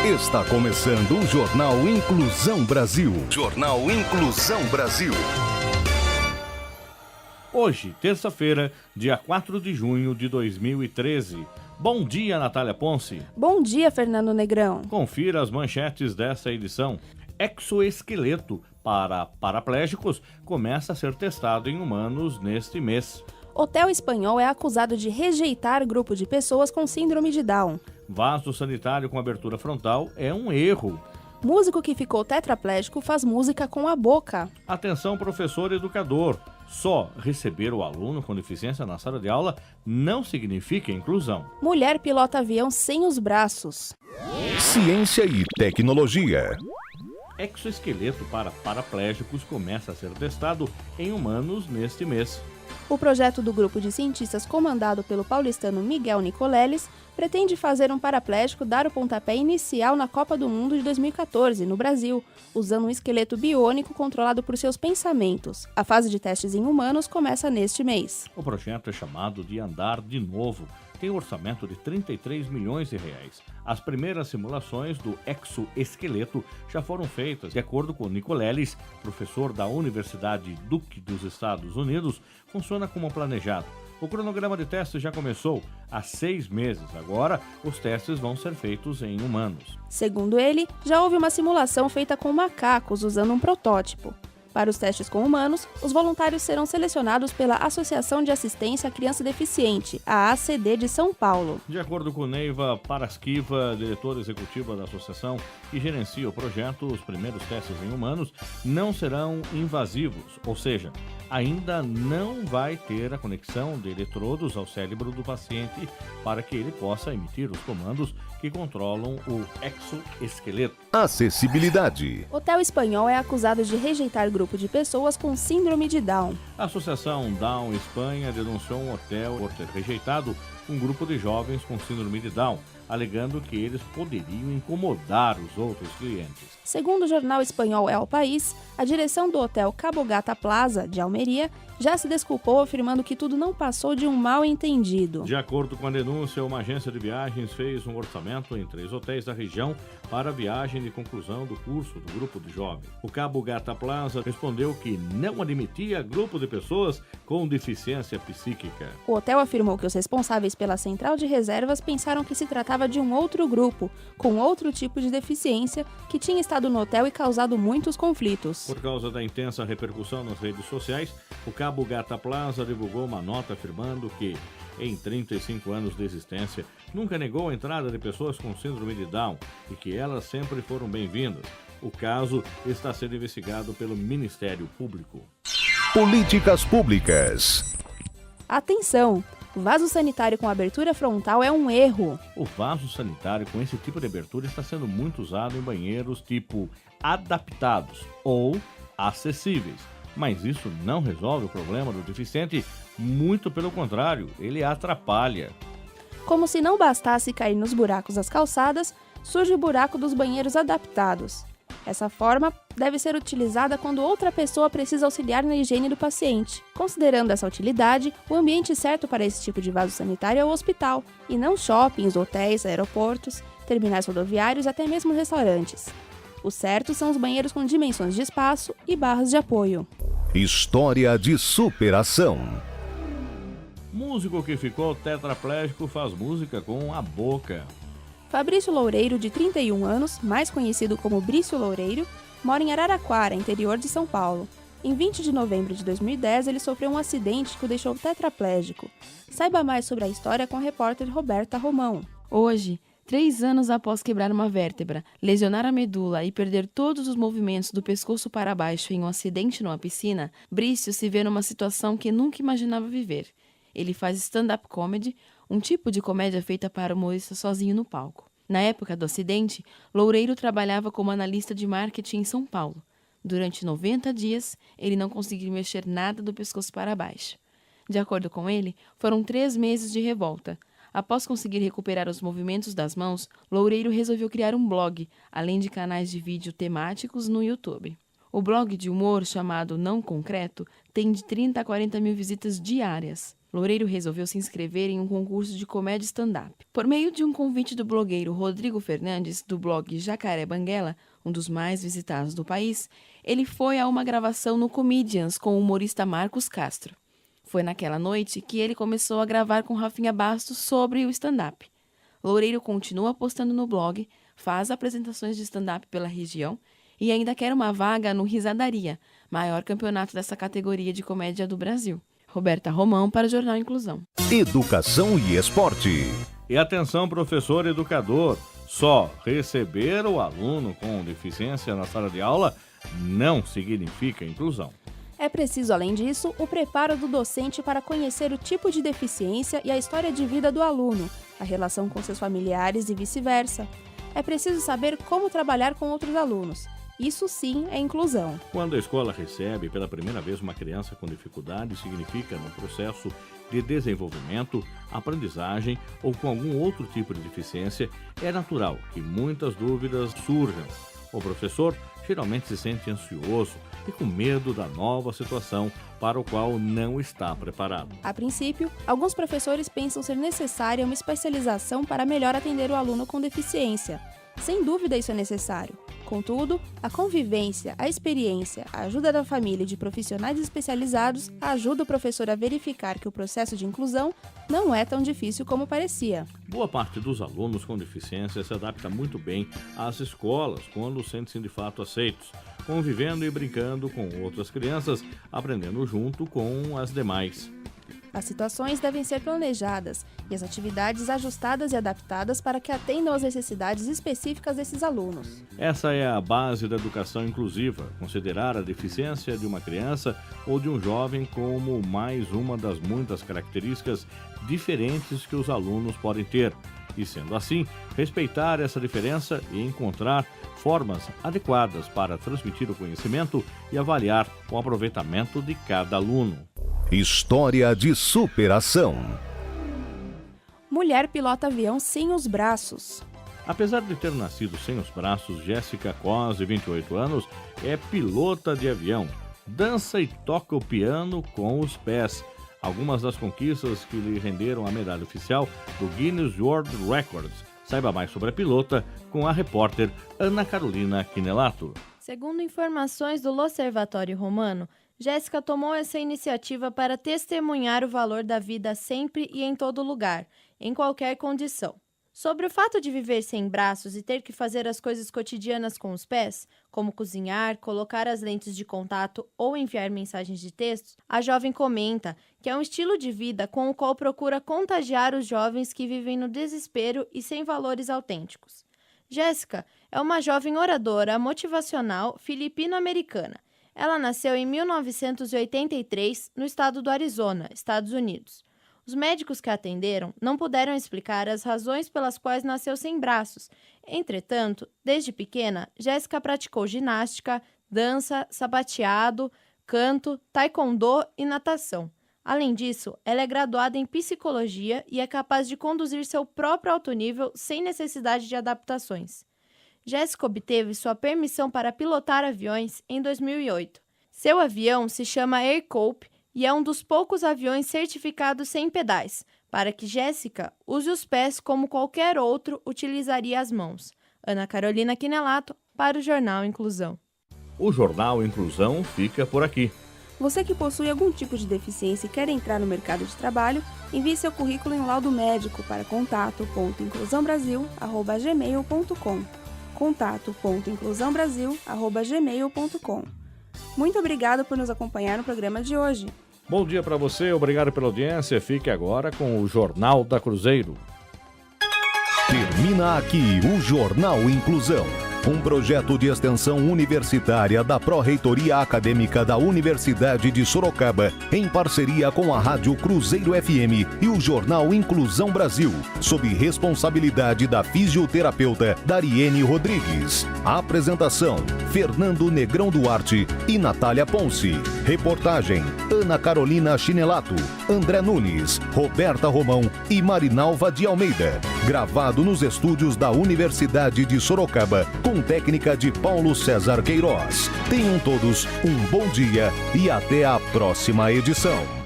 Está começando o Jornal Inclusão Brasil. Jornal Inclusão Brasil. Hoje, terça-feira, dia 4 de junho de 2013. Bom dia, Natália Ponce. Bom dia, Fernando Negrão. Confira as manchetes dessa edição. Exoesqueleto para paraplégicos começa a ser testado em humanos neste mês. Hotel espanhol é acusado de rejeitar grupo de pessoas com síndrome de Down. Vaso sanitário com abertura frontal é um erro. Músico que ficou tetraplégico faz música com a boca. Atenção, professor e educador. Só receber o aluno com deficiência na sala de aula não significa inclusão. Mulher pilota avião sem os braços. Ciência e tecnologia. Exoesqueleto para paraplégicos começa a ser testado em humanos neste mês. O projeto do grupo de cientistas comandado pelo paulistano Miguel Nicoleles pretende fazer um paraplégico dar o pontapé inicial na Copa do Mundo de 2014, no Brasil, usando um esqueleto biônico controlado por seus pensamentos. A fase de testes em humanos começa neste mês. O projeto é chamado de Andar de Novo. Tem um orçamento de 33 milhões de reais. As primeiras simulações do exoesqueleto já foram feitas. De acordo com Nicoleles, professor da Universidade Duke dos Estados Unidos, funciona como planejado. O cronograma de testes já começou há 6 meses. Agora, os testes vão ser feitos em humanos. Segundo ele, já houve uma simulação feita com macacos usando um protótipo. Para os testes com humanos, os voluntários serão selecionados pela Associação de Assistência à Criança Deficiente, a ACD de São Paulo. De acordo com Neiva Parasquiva, diretora executiva da associação que gerencia o projeto, os primeiros testes em humanos não serão invasivos, ou seja, ainda não vai ter a conexão de eletrodos ao cérebro do paciente para que ele possa emitir os comandos que controlam o exoesqueleto. Acessibilidade. Hotel espanhol é acusado de rejeitar grupo de pessoas com síndrome de Down. A Associação Down Espanha denunciou um hotel por ter rejeitado um grupo de jovens com síndrome de Down, alegando que eles poderiam incomodar os outros clientes. Segundo o jornal espanhol El País, a direção do hotel Cabo Gata Plaza, de Almeria, já se desculpou afirmando que tudo não passou de um mal-entendido. De acordo com a denúncia, uma agência de viagens fez um orçamento em 3 hotéis da região para a viagem de conclusão do curso do grupo de jovens. O Cabo Gata Plaza respondeu que não admitia grupo de pessoas com deficiência psíquica. O hotel afirmou que os responsáveis pela central de reservas pensaram que se tratava de um outro grupo, com outro tipo de deficiência, que tinha estado no hotel e causado muitos conflitos. Por causa da intensa repercussão nas redes sociais, o Cabo Gata Plaza divulgou uma nota afirmando que, em 35 anos de existência, nunca negou a entrada de pessoas com síndrome de Down e que elas sempre foram bem-vindas. O caso está sendo investigado pelo Ministério Público. Políticas públicas. Atenção! Vaso sanitário com abertura frontal é um erro. O vaso sanitário com esse tipo de abertura está sendo muito usado em banheiros tipo adaptados ou acessíveis. Mas isso não resolve o problema do deficiente, muito pelo contrário, ele atrapalha. Como se não bastasse cair nos buracos das calçadas, surge o buraco dos banheiros adaptados. Essa forma deve ser utilizada quando outra pessoa precisa auxiliar na higiene do paciente. Considerando essa utilidade, o ambiente certo para esse tipo de vaso sanitário é o hospital, e não shoppings, hotéis, aeroportos, terminais rodoviários e até mesmo restaurantes. O certo são os banheiros com dimensões de espaço e barras de apoio. História de superação. Músico que ficou tetraplégico faz música com a boca. Fabrício Loureiro, de 31 anos, mais conhecido como Brício Loureiro, mora em Araraquara, interior de São Paulo. Em 20 de novembro de 2010, ele sofreu um acidente que o deixou tetraplégico. Saiba mais sobre a história com a repórter Roberta Romão. Hoje, 3 anos após quebrar uma vértebra, lesionar a medula e perder todos os movimentos do pescoço para baixo em um acidente numa piscina, Brício se vê numa situação que nunca imaginava viver. Ele faz stand-up comedy, um tipo de comédia feita para humorista sozinho no palco. Na época do acidente, Loureiro trabalhava como analista de marketing em São Paulo. Durante 90 dias, ele não conseguiu mexer nada do pescoço para baixo. De acordo com ele, foram 3 meses de revolta. Após conseguir recuperar os movimentos das mãos, Loureiro resolveu criar um blog, além de canais de vídeo temáticos no YouTube. O blog de humor chamado Não Concreto tem de 30 a 40 mil visitas diárias. Loureiro resolveu se inscrever em um concurso de comédia stand-up. Por meio de um convite do blogueiro Rodrigo Fernandes, do blog Jacaré Banguela, um dos mais visitados do país, ele foi a uma gravação no Comedians com o humorista Marcos Castro. Foi naquela noite que ele começou a gravar com Rafinha Bastos sobre o stand-up. Loureiro continua postando no blog, faz apresentações de stand-up pela região e ainda quer uma vaga no Risadaria, maior campeonato dessa categoria de comédia do Brasil. Roberta Romão para o Jornal Inclusão. Educação e esporte. E atenção, professor e educador, só receber o aluno com deficiência na sala de aula não significa inclusão. É preciso, além disso, o preparo do docente para conhecer o tipo de deficiência e a história de vida do aluno, a relação com seus familiares e vice-versa. É preciso saber como trabalhar com outros alunos. Isso sim é inclusão. Quando a escola recebe pela primeira vez uma criança com dificuldade, significa no processo de desenvolvimento, aprendizagem ou com algum outro tipo de deficiência, é natural que muitas dúvidas surjam. O professor geralmente se sente ansioso e com medo da nova situação para o qual não está preparado. A princípio, alguns professores pensam ser necessária uma especialização para melhor atender o aluno com deficiência. Sem dúvida isso é necessário. Contudo, a convivência, a experiência, a ajuda da família e de profissionais especializados ajuda o professor a verificar que o processo de inclusão não é tão difícil como parecia. Boa parte dos alunos com deficiência se adapta muito bem às escolas quando sentem-se de fato aceitos, convivendo e brincando com outras crianças, aprendendo junto com as demais. As situações devem ser planejadas e as atividades ajustadas e adaptadas para que atendam às necessidades específicas desses alunos. Essa é a base da educação inclusiva, considerar a deficiência de uma criança ou de um jovem como mais uma das muitas características diferentes que os alunos podem ter. E sendo assim, respeitar essa diferença e encontrar formas adequadas para transmitir o conhecimento e avaliar o aproveitamento de cada aluno. História de superação. Mulher pilota avião sem os braços. Apesar de ter nascido sem os braços, Jéssica Cos, de 28 anos, é pilota de avião. Dança e toca o piano com os pés. Algumas das conquistas que lhe renderam a medalha oficial do Guinness World Records. Saiba mais sobre a pilota com a repórter Ana Carolina Quinelato. Segundo informações do L'Osservatório Romano, Jéssica tomou essa iniciativa para testemunhar o valor da vida sempre e em todo lugar, em qualquer condição. Sobre o fato de viver sem braços e ter que fazer as coisas cotidianas com os pés, como cozinhar, colocar as lentes de contato ou enviar mensagens de texto, a jovem comenta que é um estilo de vida com o qual procura contagiar os jovens que vivem no desespero e sem valores autênticos. Jéssica é uma jovem oradora motivacional filipino-americana. Ela nasceu em 1983 no estado do Arizona, Estados Unidos. Os médicos que a atenderam não puderam explicar as razões pelas quais nasceu sem braços. Entretanto, desde pequena, Jéssica praticou ginástica, dança, sapateado, canto, taekwondo e natação. Além disso, ela é graduada em psicologia e é capaz de conduzir seu próprio alto nível sem necessidade de adaptações. Jéssica obteve sua permissão para pilotar aviões em 2008. Seu avião se chama Air Cope e é um dos poucos aviões certificados sem pedais, para que Jéssica use os pés como qualquer outro utilizaria as mãos. Ana Carolina Quinelato para o Jornal Inclusão. O Jornal Inclusão fica por aqui. Você que possui algum tipo de deficiência e quer entrar no mercado de trabalho, envie seu currículo em laudo médico para contato.inclusãobrasil@gmail.com. contato.inclusãobrasil@gmail.com. Muito obrigado por nos acompanhar no programa de hoje. Bom dia para você, obrigado pela audiência. Fique agora com o Jornal da Cruzeiro. Termina aqui o Jornal Inclusão, um projeto de extensão universitária da Pró-Reitoria Acadêmica da Universidade de Sorocaba, em parceria com a Rádio Cruzeiro FM e o Jornal Inclusão Brasil, sob responsabilidade da fisioterapeuta Dariene Rodrigues. A apresentação: Fernando Negrão Duarte e Natália Ponce. Reportagem: Ana Carolina Chinelato, André Nunes, Roberta Romão e Marinalva de Almeida. Gravado nos estúdios da Universidade de Sorocaba, com técnica de Paulo César Queiroz. Tenham todos um bom dia e até a próxima edição.